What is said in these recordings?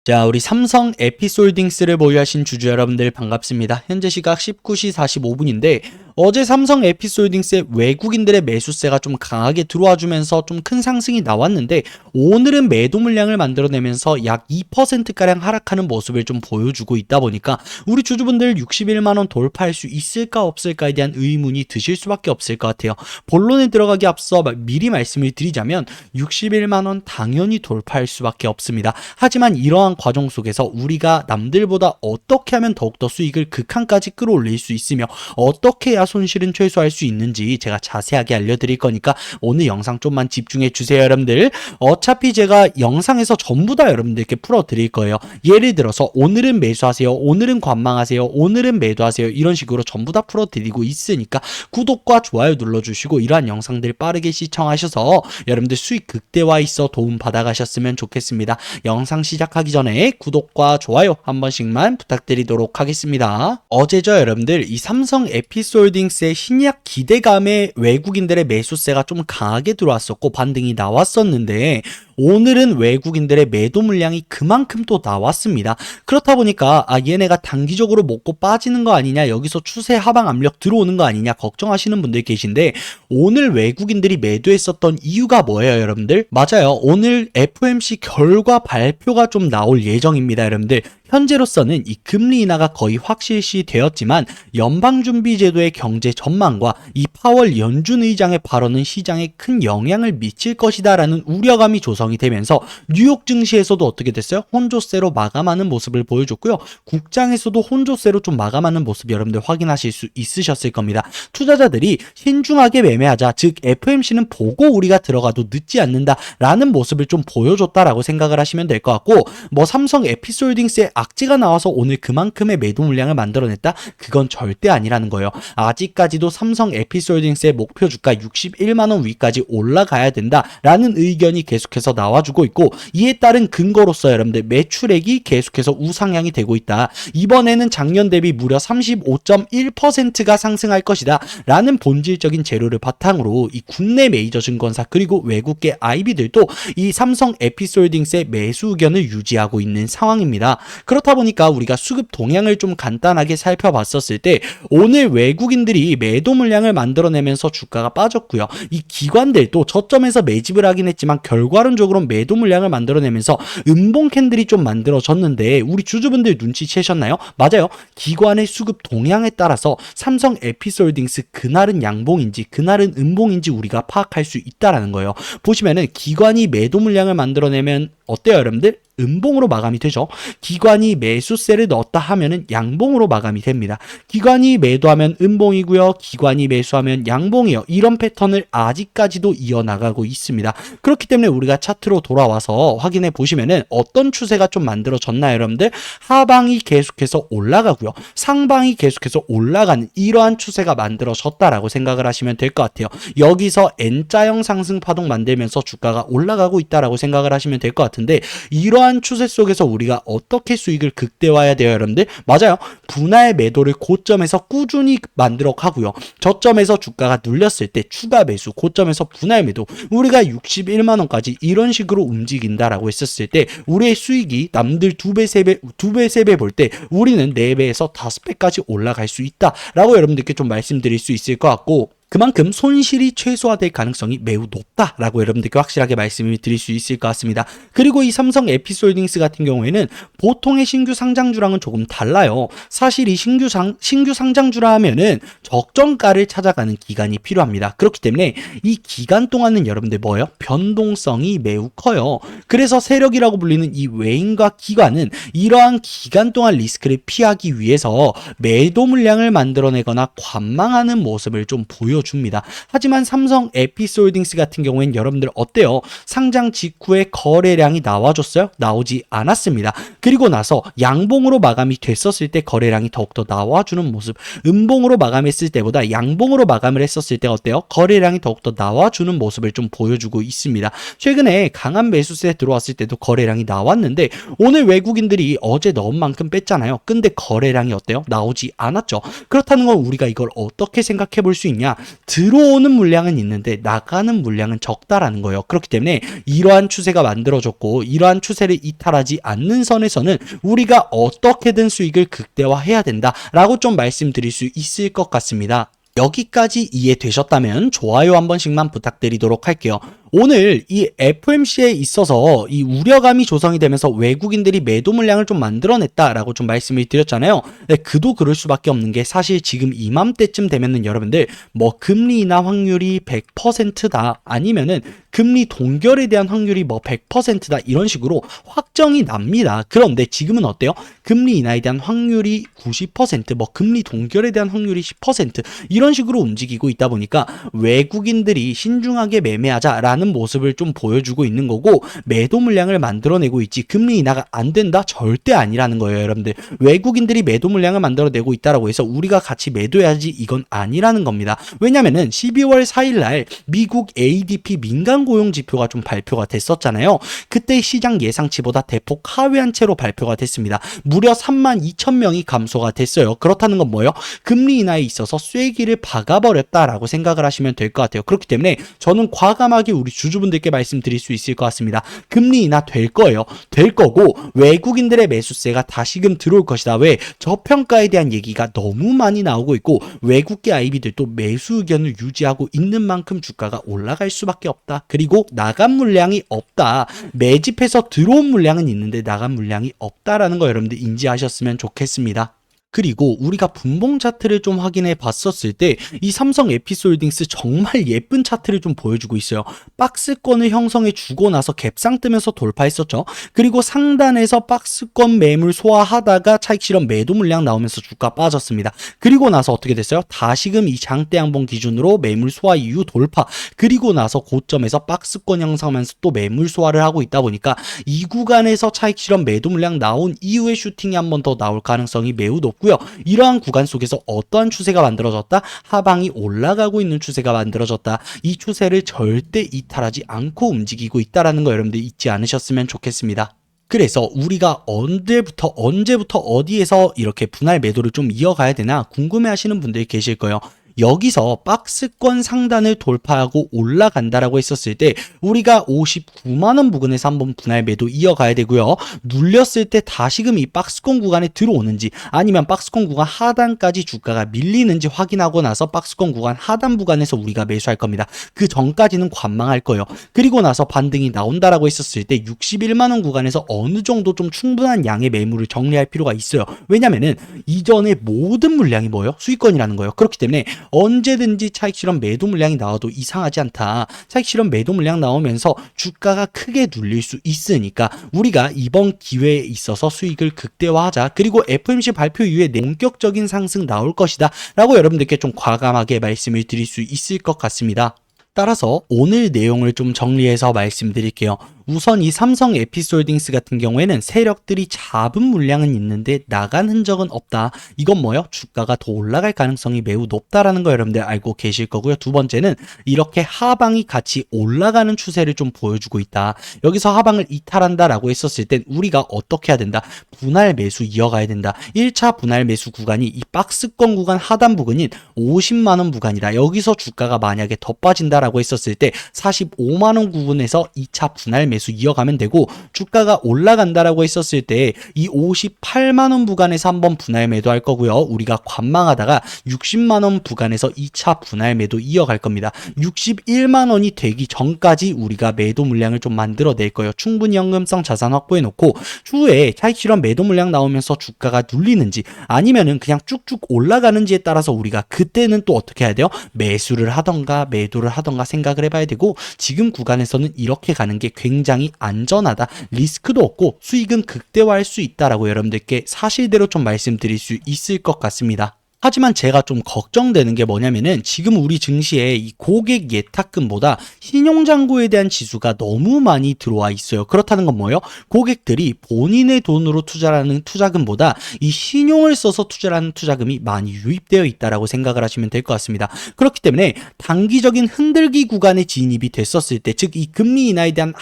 자, 우리 삼성 에피솔딩스를 보유하신 주주 여러분들 반갑습니다. 현재 시각 19시 45분인데 어제 삼성 에피솔딩스의 외국인들의 매수세가 좀 강하게 들어와 주면서 좀 큰 상승이 나왔는데 오늘은 매도 물량을 만들어내면서 약 2%가량 하락하는 모습을 좀 보여주고 있다 보니까 우리 주주분들 61만 원 돌파할 수 있을까 없을까에 대한 의문이 드실 수밖에 없을 것 같아요. 본론에 들어가기 앞서 미리 말씀을 드리자면 61만 원 당연히 돌파할 수밖에 없습니다. 하지만 이러한 과정 속에서 우리가 남들보다 어떻게 하면 더욱더 수익을 극한까지 끌어올릴 수 있으며 어떻게 해야 손실은 최소화할 수 있는지 제가 자세하게 알려드릴 거니까 오늘 영상 좀만 집중해 주세요 여러분들. 어차피 제가 영상에서 전부 다 여러분들께 풀어드릴 거예요. 예를 들어서 오늘은 매수하세요, 오늘은 관망하세요, 오늘은 매도하세요, 이런 식으로 전부 다 풀어드리고 있으니까 구독과 좋아요 눌러주시고 이러한 영상들 빠르게 시청하셔서 여러분들 수익 극대화에 있어 도움 받아가셨으면 좋겠습니다. 영상 시작하기 전에 구독과 좋아요 한 번씩만 부탁드리도록 하겠습니다. 어제죠 여러분들, 이 삼성 에피솔딩스의 신약 기대감에 외국인들의 매수세가 좀 강하게 들어왔었고 반등이 나왔었는데 오늘은 외국인들의 매도 물량이 그만큼 또 나왔습니다. 그렇다 보니까 얘네가 단기적으로 먹고 빠지는 거 아니냐, 여기서 추세 하방 압력 들어오는 거 아니냐 걱정하시는 분들 계신데 오늘 외국인들이 매도했었던 이유가 뭐예요 여러분들? 맞아요, 오늘 FOMC 결과 발표가 좀 나올 예정입니다 여러분들. 현재로서는 이 금리 인하가 거의 확실시 되었지만 연방준비제도의 경제 전망과 이 파월 연준 의장의 발언은 시장에 큰 영향을 미칠 것이다 라는 우려감이 조성이 되면서 뉴욕 증시에서도 어떻게 됐어요? 혼조세로 마감하는 모습을 보여줬고요. 국장에서도 혼조세로 좀 마감하는 모습 여러분들 확인하실 수 있으셨을 겁니다. 투자자들이 신중하게 매매하자, 즉 FOMC는 보고 우리가 들어가도 늦지 않는다 라는 모습을 좀 보여줬다라고 생각을 하시면 될 것 같고, 뭐 삼성 에피솔딩스의 악재가 나와서 오늘 그만큼의 매도 물량을 만들어냈다? 그건 절대 아니라는 거예요. 아직까지도 삼성 에피솔딩스의 목표 주가 61만원 위까지 올라가야 된다라는 의견이 계속해서 나와주고 있고, 이에 따른 근거로서 여러분들 매출액이 계속해서 우상향이 되고 있다. 이번에는 작년 대비 무려 35.1%가 상승할 것이다 라는 본질적인 재료를 바탕으로 이 국내 메이저 증권사 그리고 외국계 IB들도 이 삼성 에피솔딩스의 매수 의견을 유지하고 있는 상황입니다. 그렇다 보니까 우리가 수급 동향을 좀 간단하게 살펴봤었을 때 오늘 외국인들이 매도 물량을 만들어내면서 주가가 빠졌고요. 이 기관들도 저점에서 매집을 하긴 했지만 결과론적으로 매도 물량을 만들어내면서 음봉 캔들이 좀 만들어졌는데 우리 주주분들 눈치채셨나요? 맞아요. 기관의 수급 동향에 따라서 삼성 에피솔딩스 그날은 양봉인지 그날은 음봉인지 우리가 파악할 수 있다라는 거예요. 보시면은 기관이 매도 물량을 만들어내면 어때요 여러분들? 음봉으로 마감이 되죠. 기관이 매수세를 넣었다 하면은 양봉으로 마감이 됩니다. 기관이 매도하면 음봉이고요. 기관이 매수하면 양봉이요. 이런 패턴을 아직까지도 이어나가고 있습니다. 그렇기 때문에 우리가 차트로 돌아와서 확인해 보시면은 어떤 추세가 좀 만들어졌나요 여러분들? 하방이 계속해서 올라가고요. 상방이 계속해서 올라가는 이러한 추세가 만들어졌다라고 생각을 하시면 될 것 같아요. 여기서 N자형 상승 파동 만들면서 주가가 올라가고 있다라고 생각을 하시면 될 것 같은데, 이러한 추세 속에서 우리가 어떻게 수익을 극대화해야 돼요 여러분들? 맞아요, 분할 매도를 고점에서 꾸준히 만들어 가고요. 저점에서 주가가 눌렸을 때 추가 매수, 고점에서 분할 매도, 우리가 61만원까지 이런 식으로 움직인다라고 했었을 때 우리의 수익이 남들 2배, 3배, 2배, 3배 볼 때 우리는 4배에서 5배까지 올라갈 수 있다라고 여러분들께 좀 말씀드릴 수 있을 것 같고, 그만큼 손실이 최소화될 가능성이 매우 높다라고 여러분들께 확실하게 말씀을 드릴 수 있을 것 같습니다. 그리고 이 삼성 에피솔딩스 같은 경우에는 보통의 신규 상장주랑은 조금 달라요. 사실 이 신규 상장주라 하면은 적정가를 찾아가는 기간이 필요합니다. 그렇기 때문에 이 기간 동안은 여러분들 뭐예요? 변동성이 매우 커요. 그래서 세력이라고 불리는 이 외인과 기관은 이러한 기간 동안 리스크를 피하기 위해서 매도 물량을 만들어내거나 관망하는 모습을 좀 보여줍니다. 하지만 삼성 에피솔딩스 같은 경우에는 여러분들 어때요? 상장 직후에 거래량이 나와줬어요? 나오지 않았습니다. 그리고 나서 양봉으로 마감이 됐었을 때 거래량이 더욱더 나와주는 모습, 음봉으로 마감했을 때보다 양봉으로 마감을 했었을 때 어때요? 거래량이 더욱더 나와주는 모습을 좀 보여주고 있습니다. 최근에 강한 매수세 들어왔을 때도 거래량이 나왔는데 오늘 외국인들이 어제 넣은 만큼 뺐잖아요. 근데 거래량이 어때요? 나오지 않았죠. 그렇다는 건 우리가 이걸 어떻게 생각해 볼 수 있냐? 들어오는 물량은 있는데 나가는 물량은 적다라는 거예요. 그렇기 때문에 이러한 추세가 만들어졌고 이러한 추세를 이탈하지 않는 선에서는 우리가 어떻게든 수익을 극대화해야 된다라고 좀 말씀드릴 수 있을 것 같습니다. 여기까지 이해되셨다면 좋아요 한 번씩만 부탁드리도록 할게요. 오늘 이 FOMC에 있어서 이 우려감이 조성이 되면서 외국인들이 매도 물량을 좀 만들어냈다라고 좀 말씀을 드렸잖아요. 네, 그도 그럴 수밖에 없는 게 사실 지금 이맘때쯤 되면은 여러분들 뭐 금리 인하 확률이 100%다 아니면은 금리 동결에 대한 확률이 뭐 100%다 이런 식으로 확정이 납니다. 그런데 지금은 어때요? 금리 인하에 대한 확률이 90%, 뭐 금리 동결에 대한 확률이 10% 이런 식으로 움직이고 있다 보니까 외국인들이 신중하게 매매하자라는 모습을 좀 보여주고 있는 거고 매도 물량을 만들어내고 있지 금리 인하가 안 된다? 절대 아니라는 거예요, 여러분들. 외국인들이 매도 물량을 만들어내고 있다라고 해서 우리가 같이 매도해야지 이건 아니라는 겁니다. 왜냐면은 12월 4일 날 미국 ADP 민간 고용 지표가 좀 발표가 됐었잖아요. 그때 시장 예상치보다 대폭 하회한 채로 발표가 됐습니다. 무려 32,000명이 감소가 됐어요. 그렇다는 건 뭐예요? 금리 인하에 있어서 쐐기를 박아버렸다라고 생각을 하시면 될 것 같아요. 그렇기 때문에 저는 과감하게 우리 주주분들께 말씀드릴 수 있을 것 같습니다. 금리 인하 될 거예요. 될 거고 외국인들의 매수세가 다시금 들어올 것이다. 왜? 저평가에 대한 얘기가 너무 많이 나오고 있고 외국계 IB들도 매수 의견을 유지하고 있는 만큼 주가가 올라갈 수밖에 없다. 그리고 나간 물량이 없다. 매집해서 들어온 물량은 있는데 나간 물량이 없다라는 거 여러분들 인지하셨으면 좋겠습니다. 그리고 우리가 분봉 차트를 좀 확인해 봤었을 때 이 삼성 에피솔딩스 정말 예쁜 차트를 좀 보여주고 있어요. 박스권을 형성해 주고 나서 갭상 뜨면서 돌파했었죠. 그리고 상단에서 박스권 매물 소화하다가 차익 실현 매도 물량 나오면서 주가 빠졌습니다. 그리고 나서 어떻게 됐어요? 다시금 이 장대 양봉 기준으로 매물 소화 이후 돌파. 그리고 나서 고점에서 박스권 형성하면서 또 매물 소화를 하고 있다 보니까 이 구간에서 차익 실현 매도 물량 나온 이후에 슈팅이 한 번 더 나올 가능성이 매우 높고 이러한 구간 속에서 어떠한 추세가 만들어졌다? 하방이 올라가고 있는 추세가 만들어졌다. 이 추세를 절대 이탈하지 않고 움직이고 있다는 거 여러분들 잊지 않으셨으면 좋겠습니다. 그래서 우리가 언제부터 어디에서 이렇게 분할 매도를 좀 이어가야 되나 궁금해하시는 분들이 계실 거예요. 여기서 박스권 상단을 돌파하고 올라간다라고 했었을 때 우리가 59만원 부근에서 한번 분할 매도 이어가야 되고요. 눌렸을 때 다시금 이 박스권 구간에 들어오는지 아니면 박스권 구간 하단까지 주가가 밀리는지 확인하고 나서 박스권 구간 하단 구간에서 우리가 매수할 겁니다. 그 전까지는 관망할 거예요. 그리고 나서 반등이 나온다라고 했었을 때 61만원 구간에서 어느 정도 좀 충분한 양의 매물을 정리할 필요가 있어요. 왜냐면은 이전에 모든 물량이 뭐예요? 수익권이라는 거예요. 그렇기 때문에 언제든지 차익 실현 매도 물량이 나와도 이상하지 않다. 차익 실현 매도 물량 나오면서 주가가 크게 눌릴 수 있으니까 우리가 이번 기회에 있어서 수익을 극대화하자. 그리고 FOMC 발표 이후에 본격적인 상승 나올 것이다 라고 여러분들께 좀 과감하게 말씀을 드릴 수 있을 것 같습니다. 따라서 오늘 내용을 좀 정리해서 말씀드릴게요. 우선 이 삼성 에피솔딩스 같은 경우에는 세력들이 잡은 물량은 있는데 나간 흔적은 없다. 이건 뭐예요? 주가가 더 올라갈 가능성이 매우 높다라는 거 여러분들 알고 계실 거고요. 두 번째는 이렇게 하방이 같이 올라가는 추세를 좀 보여주고 있다. 여기서 하방을 이탈한다라고 했었을 땐 우리가 어떻게 해야 된다? 분할 매수 이어가야 된다. 1차 분할 매수 구간이 이 박스권 구간 하단 부근인 50만원 구간이다. 여기서 주가가 만약에 더 빠진다라고 했었을 때 45만원 구간에서 2차 분할 매수 이어가면 되고 주가가 올라간다라고 했었을 때 이 58만원 부간에서 한번 분할 매도할 거고요. 우리가 관망하다가 60만원 부간에서 2차 분할 매도 이어갈 겁니다. 61만원이 되기 전까지 우리가 매도 물량을 좀 만들어낼 거예요. 충분히 현금성 자산 확보해 놓고 추후에 차익 실현 매도 물량 나오면서 주가가 눌리는지 아니면은 그냥 쭉쭉 올라가는지에 따라서 우리가 그때는 또 어떻게 해야 돼요? 매수를 하던가 매도를 하던가 생각을 해봐야 되고 지금 구간에서는 이렇게 가는 게 굉장히 안전하다. 리스크도 없고 수익은 극대화할 수 있다라고 여러분들께 사실대로 좀 말씀드릴 수 있을 것 같습니다. 하지만 제가 좀 걱정되는 게 뭐냐면은 지금 우리 증시에 이 고객 예탁금보다 신용잔고에 대한 지수가 너무 많이 들어와 있어요. 그렇다는 건 뭐예요? 고객들이 본인의 돈으로 투자하는 투자금보다 이 신용을 써서 투자하는 투자금이 많이 유입되어 있다라고 생각을 하시면 될 것 같습니다. 그렇기 때문에 단기적인 흔들기 구간에 진입이 됐었을 때, 즉 이 금리 인하에 대한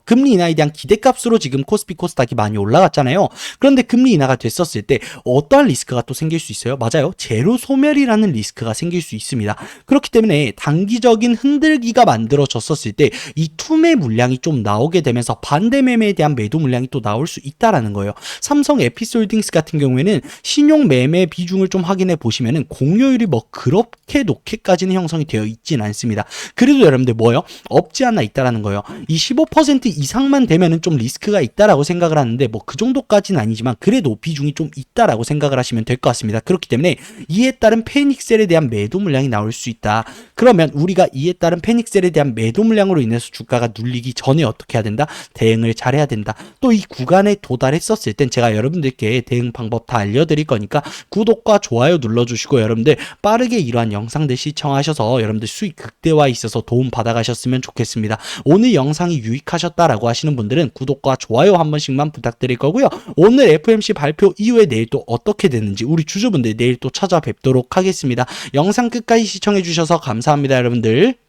금리 인하에 대한 기대값으로 지금 코스피 코스닥이 많이 올라갔잖아요. 그런데 금리 인하가 됐었을 때 어떠한 리스크가 또 생길 수 있어요? 맞아요. 제로 소멸이라는 리스크가 생길 수 있습니다. 그렇기 때문에 단기적인 흔들기가 만들어졌었을 때 이 투매 물량이 좀 나오게 되면서 반대 매매에 대한 매도 물량이 또 나올 수 있다라는 거예요. 삼성 에피솔딩스 같은 경우에는 신용 매매 비중을 좀 확인해 보시면은 공여율이 뭐 그렇게 높게까지는 형성이 되어 있진 않습니다. 그래도 여러분들 뭐요? 없지 않아 있다라는 거예요. 이 15% 이상만 되면은 좀 리스크가 있다라고 생각을 하는데 뭐 그 정도까지는 아니지만 그래도 비중이 좀 있다라고 생각을 하시면 될 것 같습니다. 그렇기 때문에 이에 따른 패닉셀에 대한 매도 물량이 나올 수 있다. 그러면 우리가 이에 따른 패닉셀에 대한 매도 물량으로 인해서 주가가 눌리기 전에 어떻게 해야 된다? 대응을 잘해야 된다. 또 이 구간에 도달했었을 땐 제가 여러분들께 대응 방법 다 알려드릴 거니까 구독과 좋아요 눌러주시고 여러분들 빠르게 이러한 영상들 시청하셔서 여러분들 수익 극대화에 있어서 도움 받아가셨으면 좋겠습니다. 오늘 영상이 유익하셨다라고 하시는 분들은 구독과 좋아요 한 번씩만 부탁드릴 거고요. 오늘 FOMC 발표 이후에 내일 또 어떻게 되는지 우리 주주분들 내일 또 찾아뵙도록 하겠습니다. 영상 끝까지 시청해 주셔서 감사합니다, 여러분들.